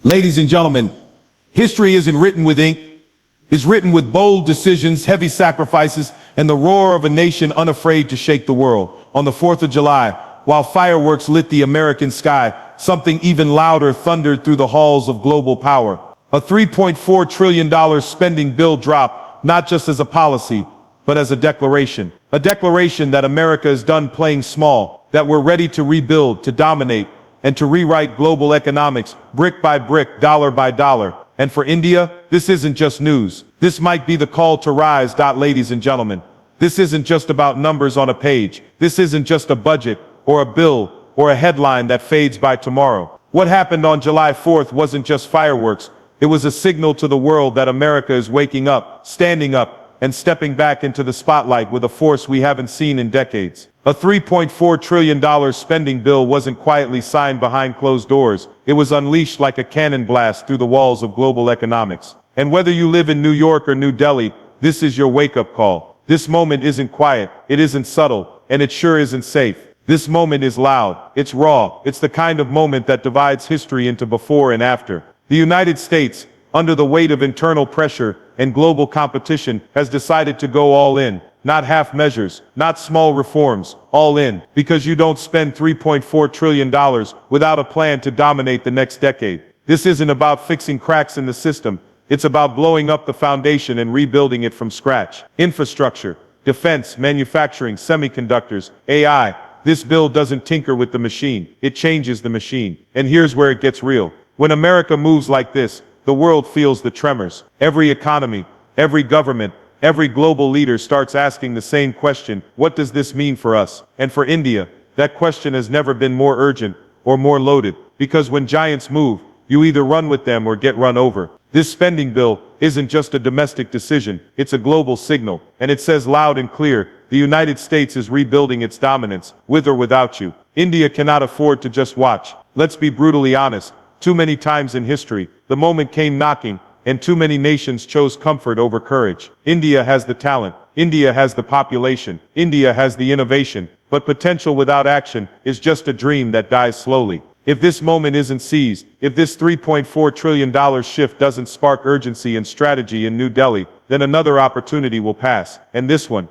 Ladies and gentlemen, history isn't written with ink. It's written with bold decisions, heavy sacrifices, and the roar of a nation unafraid to shake the world. On the 4th of July, while fireworks lit the American sky, something even louder thundered through the halls of global power. A $3.4 trillion spending bill dropped, not just as a policy, but as a declaration. A declaration that America is done playing small, that we're ready to rebuild, to dominate, and to rewrite global economics, brick by brick, dollar by dollar. And for India, this isn't just news. This might be the call to rise. Ladies and gentlemen, this isn't just about numbers on a page. This isn't just a budget, or a bill, or a headline that fades by tomorrow. What happened on July 4th wasn't just fireworks. It was a signal to the world that America is waking up, standing up, and stepping back into the spotlight with a force we haven't seen in decades. A $3.4 trillion spending bill wasn't quietly signed behind closed doors. It was unleashed like a cannon blast through the walls of global economics. And whether you live in New York or New Delhi, this is your wake-up call. This moment isn't quiet, it isn't subtle, and it sure isn't safe. This moment is loud, it's raw, it's the kind of moment that divides history into before and after. The United States, under the weight of internal pressure and global competition, has decided to go all in. Not half measures, not small reforms, all in. Because you don't spend $3.4 trillion without a plan to dominate the next decade. This isn't about fixing cracks in the system. It's about blowing up the foundation and rebuilding it from scratch. Infrastructure, defense, manufacturing, semiconductors, AI. This bill doesn't tinker with the machine. It changes the machine. And here's where it gets real. When America moves like this, the world feels the tremors. Every economy, every government, every global leader starts asking the same question: what does this mean for us? And for India, that question has never been more urgent or more loaded. Because when giants move, you either run with them or get run over. This spending bill isn't just a domestic decision, it's a global signal. And it says loud and clear, the United States is rebuilding its dominance, with or without you. India cannot afford to just watch. Let's be brutally honest. Too many times in history, the moment came knocking, and too many nations chose comfort over courage. India has the talent, India has the population, India has the innovation, but potential without action is just a dream that dies slowly. If this moment isn't seized, if this $3.4 trillion shift doesn't spark urgency and strategy in New Delhi, then another opportunity will pass. And this one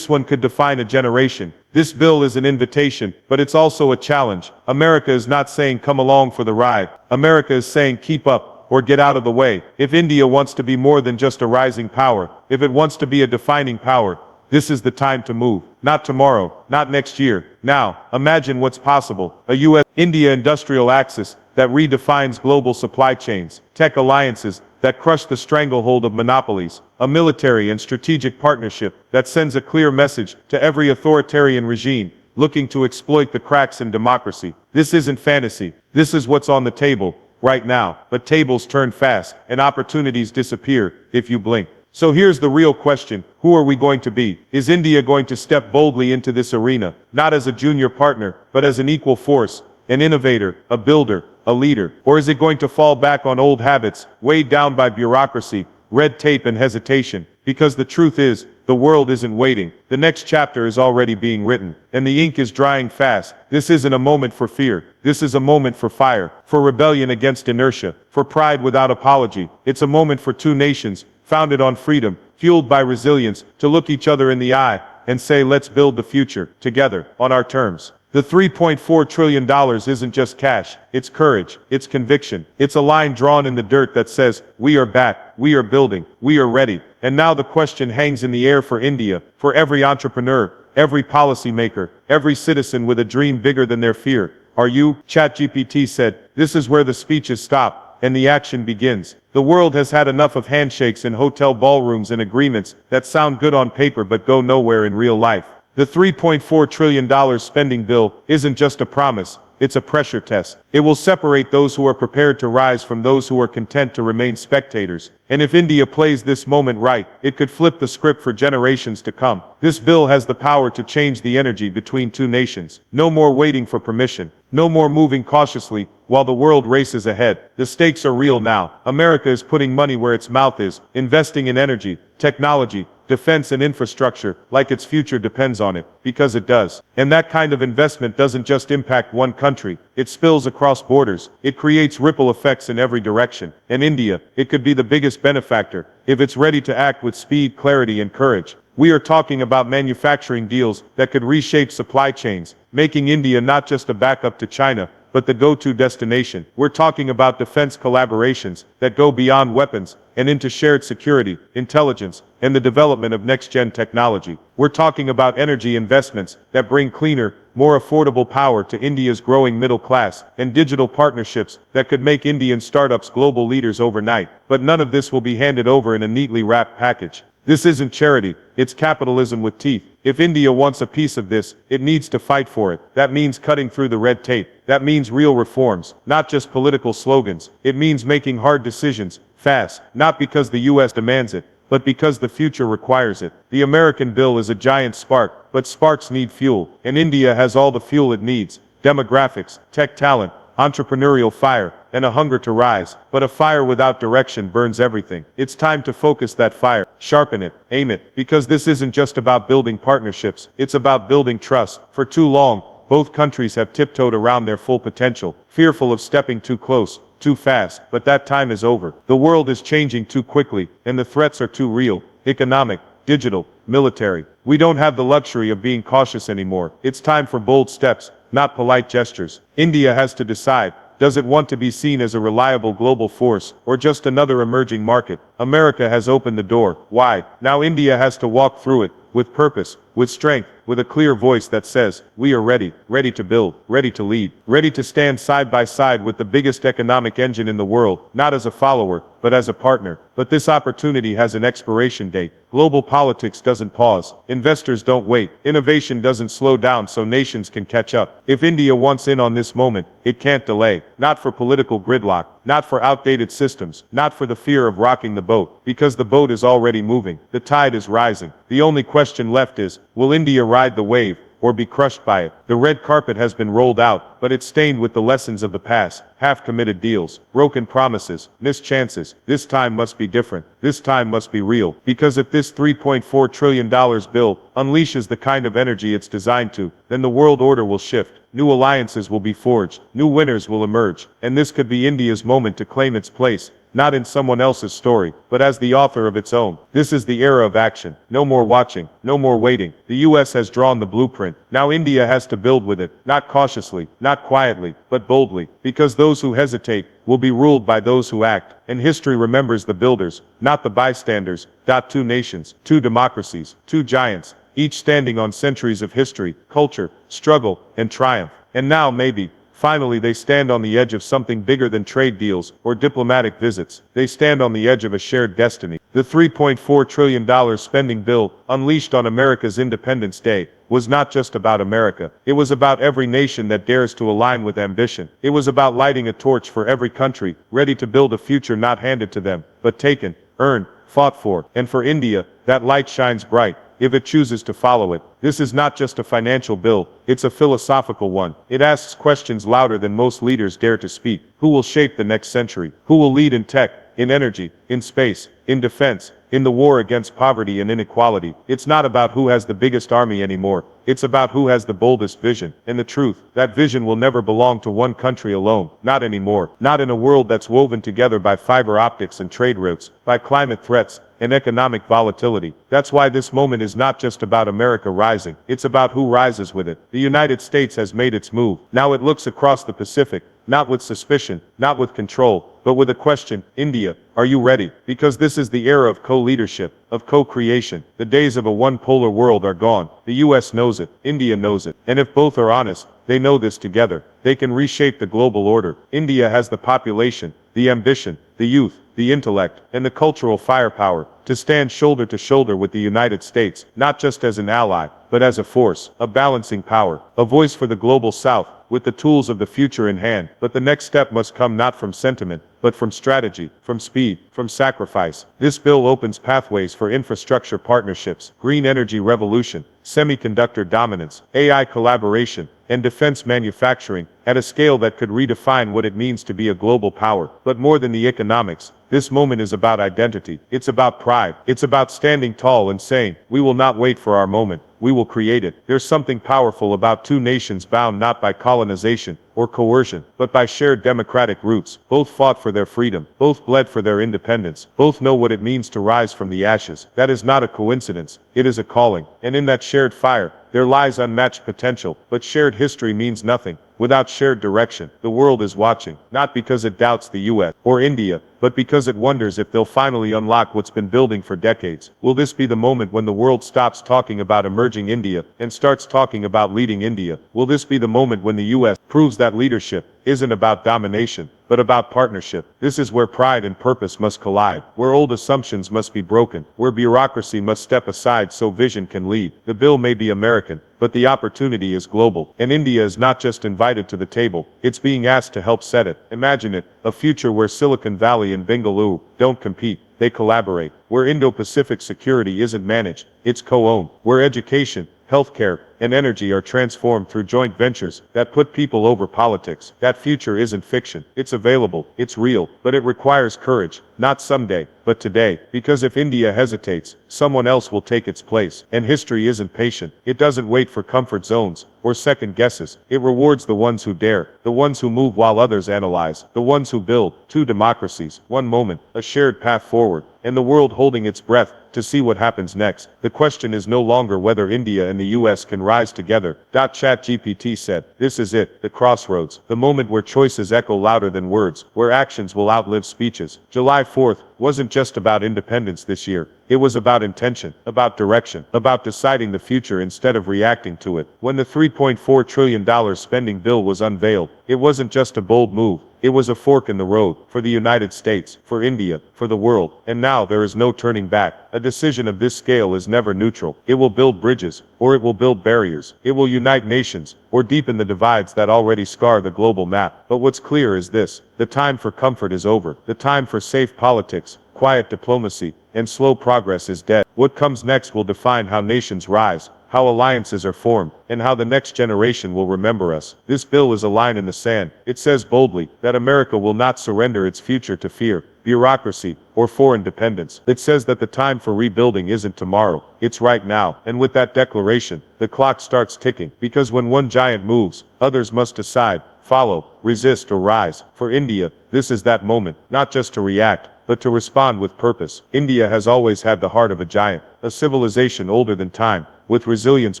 could define a generation. This bill is an invitation, but it's also a challenge. America is not saying come along for the ride. America is saying keep up, or get out of the way. If India wants to be more than just a rising power, if it wants to be a defining power, this is the time to move. Not tomorrow, not next year. Now, imagine what's possible. A US-India industrial axis that redefines global supply chains, tech alliances that crush the stranglehold of monopolies, a military and strategic partnership that sends a clear message to every authoritarian regime looking to exploit the cracks in democracy. This isn't fantasy. This is what's on the table right now. But tables turn fast, and opportunities disappear if you blink. So here's the real question: who are we going to be? Is India going to step boldly into this arena, not as a junior partner, but as an equal force, an innovator, a builder, a leader? Or is it going to fall back on old habits, weighed down by bureaucracy, red tape and hesitation? Because the truth is, the world isn't waiting. The next chapter is already being written, and the ink is drying fast. This isn't a moment for fear. This is a moment for fire, for rebellion against inertia, for pride without apology. It's a moment for two nations, founded on freedom, fueled by resilience, to look each other in the eye and say, let's build the future, together, on our terms. The $3.4 trillion isn't just cash, it's courage, it's conviction. It's a line drawn in the dirt that says, we are back, we are building, we are ready. And now the question hangs in the air for India, for every entrepreneur, every policymaker, every citizen with a dream bigger than their fear. Are you? ChatGPT said, this is where the speeches stop and the action begins. The world has had enough of handshakes in hotel ballrooms and agreements that sound good on paper but go nowhere in real life. The $3.4 trillion spending bill isn't just a promise, it's a pressure test. It will separate those who are prepared to rise from those who are content to remain spectators. And if India plays this moment right, it could flip the script for generations to come. This bill has the power to change the energy between two nations. No more waiting for permission. No more moving cautiously while the world races ahead. The stakes are real now. America is putting money where its mouth is, investing in energy, technology, defense and infrastructure, like its future depends on it, because it does. And that kind of investment doesn't just impact one country, it spills across borders, it creates ripple effects in every direction. And India, it could be the biggest benefactor, if it's ready to act with speed, clarity, and courage. We are talking about manufacturing deals that could reshape supply chains, making India not just a backup to China, but the go-to destination. We're talking about defense collaborations that go beyond weapons and into shared security, intelligence, and the development of next-gen technology. We're talking about energy investments that bring cleaner, more affordable power to India's growing middle class, and digital partnerships that could make Indian startups global leaders overnight. But none of this will be handed over in a neatly wrapped package. This isn't charity, it's capitalism with teeth. If India wants a piece of this, it needs to fight for it. That means cutting through the red tape. That means real reforms, not just political slogans. It means making hard decisions, fast, not because the US demands it, but because the future requires it. The American bill is a giant spark, but sparks need fuel, and India has all the fuel it needs: demographics, tech talent, entrepreneurial fire, and a hunger to rise. But a fire without direction burns everything. It's time to focus that fire, sharpen it, aim it, because this isn't just about building partnerships, it's about building trust. For too long, both countries have tiptoed around their full potential, fearful of stepping too close, too fast, but that time is over. The world is changing too quickly, and the threats are too real: economic, digital, military. We don't have the luxury of being cautious anymore. It's time for bold steps, not polite gestures. India has to decide. Does it want to be seen as a reliable global force, or just another emerging market? America has opened the door. Why? Now India has to walk through it, with purpose, with strength, with a clear voice that says, we are ready, ready to build, ready to lead, ready to stand side by side with the biggest economic engine in the world, not as a follower, but as a partner. But this opportunity has an expiration date. Global politics doesn't pause. Investors don't wait. Innovation doesn't slow down so nations can catch up. If India wants in on this moment, it can't delay. Not for political gridlock, not for outdated systems, not for the fear of rocking the boat, because the boat is already moving. The tide is rising. The only question left is, will India ride the wave, or be crushed by it? The red carpet has been rolled out, but it's stained with the lessons of the past: half-committed deals, broken promises, missed chances. This time must be different. This time must be real. Because if this $3.4 trillion bill unleashes the kind of energy it's designed to, then the world order will shift. New alliances will be forged. New winners will emerge. And this could be India's moment to claim its place, not in someone else's story, but as the author of its own. This is the era of action. No more watching, no more waiting. The US has drawn the blueprint. Now India has to build with it, not cautiously, not quietly, but boldly, because those who hesitate will be ruled by those who act. And history remembers the builders, not the bystanders. Two nations, two democracies, two giants, each standing on centuries of history, culture, struggle, and triumph. And now maybe, finally, they stand on the edge of something bigger than trade deals or diplomatic visits. They stand on the edge of a shared destiny. The $3.4 trillion spending bill, unleashed on America's Independence Day, was not just about America. It was about every nation that dares to align with ambition. It was about lighting a torch for every country, ready to build a future not handed to them, but taken, earned, fought for. And for India, that light shines bright, if it chooses to follow it. This is not just a financial bill, it's a philosophical one. It asks questions louder than most leaders dare to speak. Who will shape the next century? Who will lead in tech, in energy, in space, in defense, in the war against poverty and inequality? It's not about who has the biggest army anymore. It's about who has the boldest vision. And the truth, that vision will never belong to one country alone. Not anymore. Not in a world that's woven together by fiber optics and trade routes, by climate threats and economic volatility. That's why this moment is not just about America rising. It's about who rises with it. The United States has made its move. Now it looks across the Pacific, not with suspicion, not with control, but with a question: India, are you ready? Because this is the era of co-leadership, of co-creation. The days of a one-polar world are gone. The US knows it, India knows it, and if both are honest, they know this together. They can reshape the global order. India has the population, the ambition, the youth, the intellect, and the cultural firepower to stand shoulder to shoulder with the United States, not just as an ally, but as a force, a balancing power, a voice for the global South, with the tools of the future in hand. But the next step must come not from sentiment, but from strategy, from speed, from sacrifice. This bill opens pathways for infrastructure partnerships, green energy revolution, semiconductor dominance, AI collaboration, and defense manufacturing, at a scale that could redefine what it means to be a global power. But more than the economics, This moment is about identity. It's about pride. It's about standing tall and saying, we will not wait for our moment. We will create it. There's something powerful about two nations bound not by colonization or coercion, but by shared democratic roots. Both fought for their freedom. Both bled for their independence. Both know what it means to rise from the ashes. That is not a coincidence. It is a calling. And in that shared fire, there lies unmatched potential. But shared history means nothing without shared direction. The world is watching, not because it doubts the US or India, but because it wonders if they'll finally unlock what's been building for decades. Will this be the moment when the world stops talking about emerging India and starts talking about leading India? Will this be the moment when the US proves that leadership isn't about domination, but about partnership? This is where pride and purpose must collide, where old assumptions must be broken, where bureaucracy must step aside so vision can lead. The bill may be American, but the opportunity is global. And India is not just invited to the table, it's being asked to help set it. Imagine it, a future where Silicon Valley and Bengaluru don't compete, they collaborate. Where Indo-Pacific security isn't managed, it's co-owned. Where education, healthcare, and energy are transformed through joint ventures that put people over politics. That future isn't fiction. It's available, it's real, but it requires courage, not someday, but today. Because if India hesitates, someone else will take its place. And history isn't patient. It doesn't wait for comfort zones or second guesses. It rewards the ones who dare, the ones who move while others analyze, the ones who build. Two democracies, one moment, a shared path forward, and the world holding its breath to see what happens next. The question is no longer whether India and the US can rise together. ChatGPT said, this is it, the crossroads, the moment where choices echo louder than words, where actions will outlive speeches. July 4th wasn't just about independence this year. It was about intention, about direction, about deciding the future instead of reacting to it. When the $3.4 trillion spending bill was unveiled, it wasn't just a bold move. It was a fork in the road, for the United States, for India, for the world. And now there is no turning back. A decision of this scale is never neutral. It will build bridges, or it will build barriers. It will unite nations, or deepen the divides that already scar the global map. But what's clear is this: the time for comfort is over. The time for safe politics, quiet diplomacy, and slow progress is dead. What comes next will define how nations rise, how alliances are formed, and how the next generation will remember us. This bill is a line in the sand. It says boldly that America will not surrender its future to fear, bureaucracy, or foreign dependence. It says that the time for rebuilding isn't tomorrow, it's right now. And with that declaration, the clock starts ticking, because when one giant moves, others must decide, follow, resist, or rise. For India, this is that moment, not just to react, but to respond with purpose. India has always had the heart of a giant, a civilization older than time, with resilience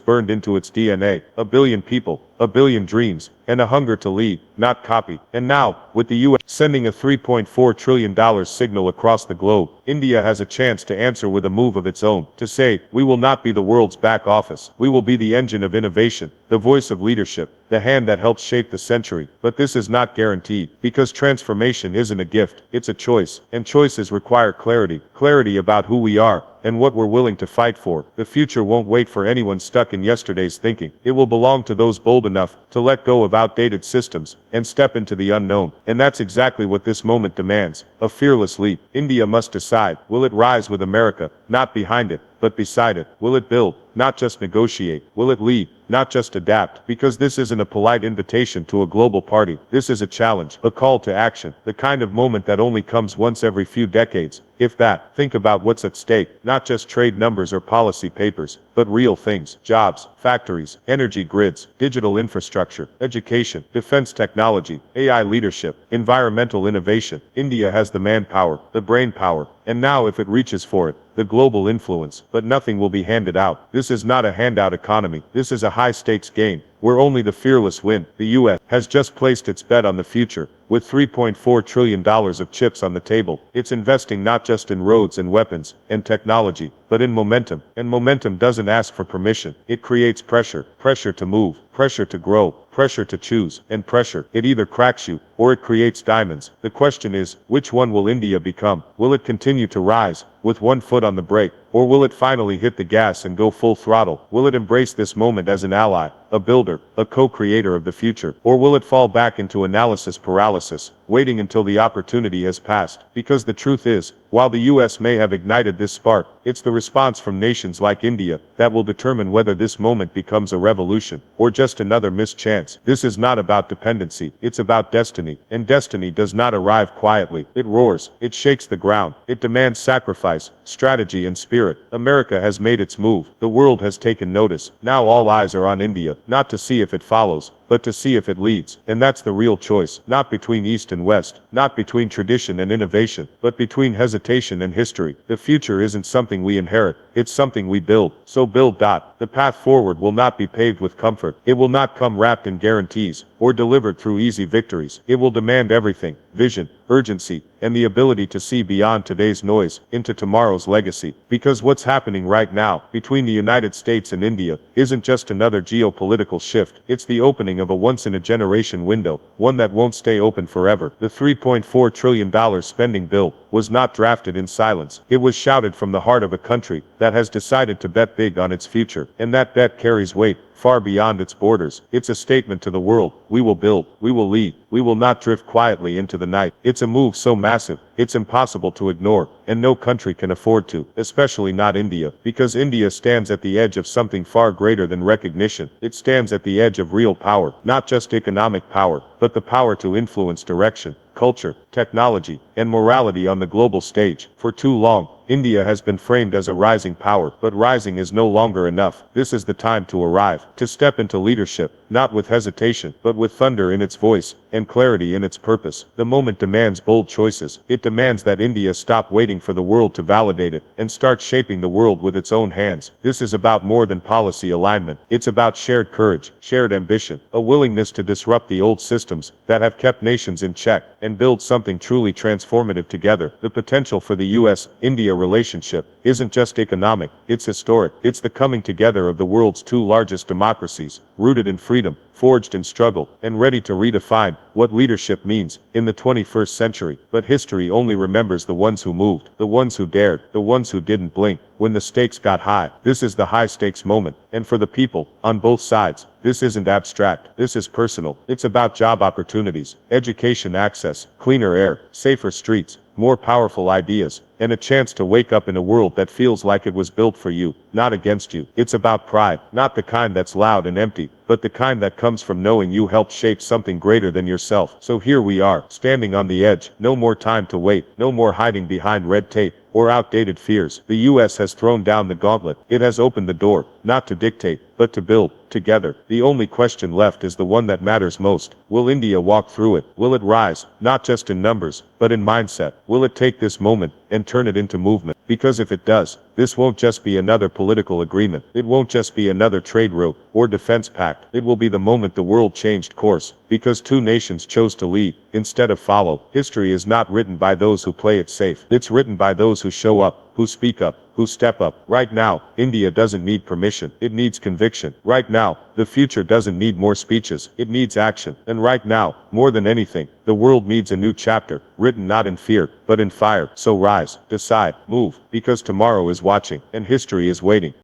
burned into its DNA, 1 billion people, 1 billion dreams, and a hunger to lead, not copy. And now, with the US sending a $3.4 trillion signal across the globe, India has a chance to answer with a move of its own, to say, we will not be the world's back office. We will be the engine of innovation, the voice of leadership, the hand that helps shape the century. But this is not guaranteed, because transformation isn't a gift, it's a choice, and choices require clarity. Clarity about who we are, and what we're willing to fight for. The future won't wait for anyone stuck in yesterday's thinking. It will belong to those bold enough to let go of outdated systems and step into the unknown. And that's exactly what this moment demands, a fearless leap. India must decide, will it rise with America, not behind it, but beside it? Will it build, not just negotiate? Will it lead, not just adapt? Because this isn't a polite invitation to a global party. This is a challenge, a call to action, the kind of moment that only comes once every few decades, if that. Think about what's at stake, not just trade numbers or policy papers, but real things: jobs, factories, energy grids, digital infrastructure, education, defense technology, AI leadership, environmental innovation. India has the manpower, the brain power, and now, if it reaches for it, the global influence. But nothing will be handed out. This is not a handout economy. This is a high-stakes game, where only the fearless win. The US has just placed its bet on the future. With $3.4 trillion of chips on the table, it's investing not just in roads and weapons and technology, but in momentum. And momentum doesn't ask for permission. It creates pressure. Pressure to move, pressure to grow, pressure to choose, and pressure. It either cracks you, or it creates diamonds. The question is, which one will India become? Will it continue to rise, with one foot on the brake, or will it finally hit the gas and go full throttle? Will it embrace this moment as an ally, a builder, a co-creator of the future, or will it fall back into analysis paralysis, waiting until the opportunity has passed. Because the truth is, while the US may have ignited this spark, it's the response from nations like India that will determine whether this moment becomes a revolution or just another missed chance. This is not about dependency, it's about destiny. And destiny does not arrive quietly. It roars, it shakes the ground, it demands sacrifice, strategy and spirit. America has made its move. The world has taken notice. Now all eyes are on India, not to see if it follows, but to see if it leads. And that's the real choice, not between East and West, not between tradition and innovation, but between hesitation and history. The future isn't something we inherit, it's something we build. So build. The path forward will not be paved with comfort. It will not come wrapped in guarantees or delivered through easy victories. It will demand everything: vision, urgency, and the ability to see beyond today's noise into tomorrow's legacy. Because what's happening right now between the United States and India isn't just another geopolitical shift. It's the opening of a once-in-a-generation window, one that won't stay open forever. The $3.4 trillion spending bill was not drafted in silence. It was shouted from the heart of a country that has decided to bet big on its future. And that bet carries weight far beyond its borders. It's a statement to the world: we will build, we will lead, we will not drift quietly into the night. It's a move so massive, it's impossible to ignore, and no country can afford to, especially not India, because India stands at the edge of something far greater than recognition. It stands at the edge of real power, not just economic power, but the power to influence direction, culture, technology, and morality on the global stage. For too long, India has been framed as a rising power, but rising is no longer enough. This is the time to arrive, to step into leadership, not with hesitation, but with thunder in its voice, and clarity in its purpose. The moment demands bold choices. It demands that India stop waiting for the world to validate it, and start shaping the world with its own hands. This is about more than policy alignment. It's about shared courage, shared ambition, a willingness to disrupt the old systems that have kept nations in check, and build something truly transformative together. The potential for the US-India relationship isn't just economic, it's historic. It's the coming together of the world's two largest democracies, rooted in freedom, forged in struggle, and ready to redefine what leadership means in the 21st century. But history only remembers the ones who moved, the ones who dared, the ones who didn't blink when the stakes got high. This is the high-stakes moment, and for the people on both sides, this isn't abstract, this is personal. It's about job opportunities, education access, cleaner air, safer streets, more powerful ideas, and a chance to wake up in a world that feels like it was built for you, not against you. It's about pride, not the kind that's loud and empty, but the kind that comes from knowing you helped shape something greater than yourself. So here we are, standing on the edge. No more time to wait, no more hiding behind red tape or outdated fears. The US has thrown down the gauntlet. It has opened the door, not to dictate, but to build, together. The only question left is the one that matters most. Will India walk through it? Will it rise, not just in numbers, but in mindset? Will it take this moment and turn it into movement? Because if it does, this won't just be another political agreement. It won't just be another trade route or defense pact. It will be the moment the world changed course, because two nations chose to lead instead of follow. History is not written by those who play it safe. It's written by those who show up, who speak up, who step up. Right now, India doesn't need permission. It needs conviction. Right now, the future doesn't need more speeches. It needs action. And right now, more than anything, the world needs a new chapter, written not in fear, but in fire. So rise, decide, move, because tomorrow is watching, and history is waiting.